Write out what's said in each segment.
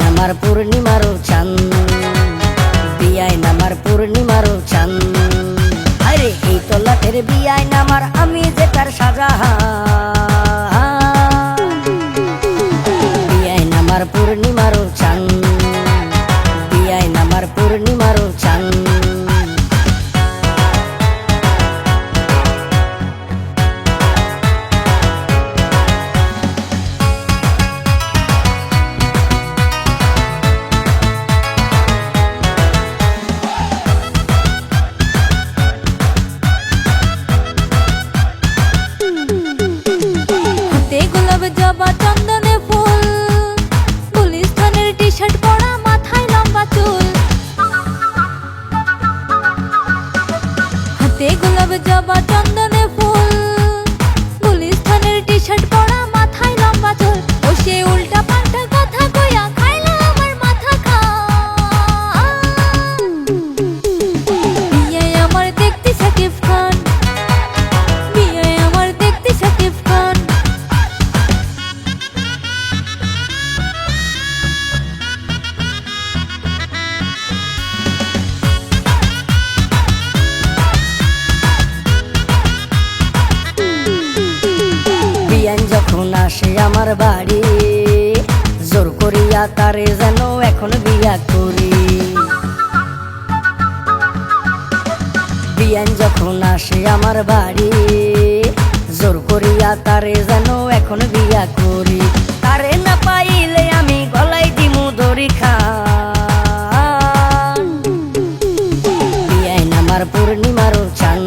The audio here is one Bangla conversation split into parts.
নামার পূর্ণিমারও চান, বিয়াই নামার পূর্ণিমারও চান। আরে এই তো লাটের বিয়াই নামার, আমি যে তার শাহজাহান। বিয়াই নামার পূর্ণিমারও চান, বিয়াই নামার পূর্ণিমারও চান। জবা চন্দনে ফুল, গুলিস্তানের টি শার্ট পরা, মাথায় লম্বা চুল। হাতে গোলাপ জবা চন্দনে ফুল, গুলিস্তানের টি শার্ট পরা, মাথায় লম্বা চুল। ও সে উল্টা পাল্টা কথা কইয়া খাইলো আমার মাথা খা। বিয়ে আমার দেখতে শাকিব খান, বিয়ে আমার দেখতে শাকিব খান। বিয়ান যখন আসে আমার বাড়ি, জোর করিয়া তারে যেন এখন বিয়া করি। বিয়ান যখন আসে আমার বাড়ি, জোর করিয়া তারে যেন এখন বিয়া করি। তারে না পাইলে আমি গলাই দিমু দড়ি খান। বিয়াই নামার পূর্ণিমারও চান,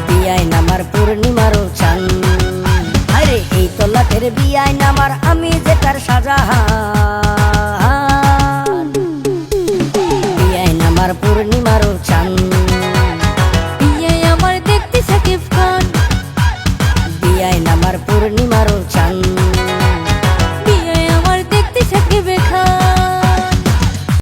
বিয়াই নামার পূর্ণিমারও চান। আরে এই তো লাটের বিয়াই নামার, আমি যে তার শাহজাহান।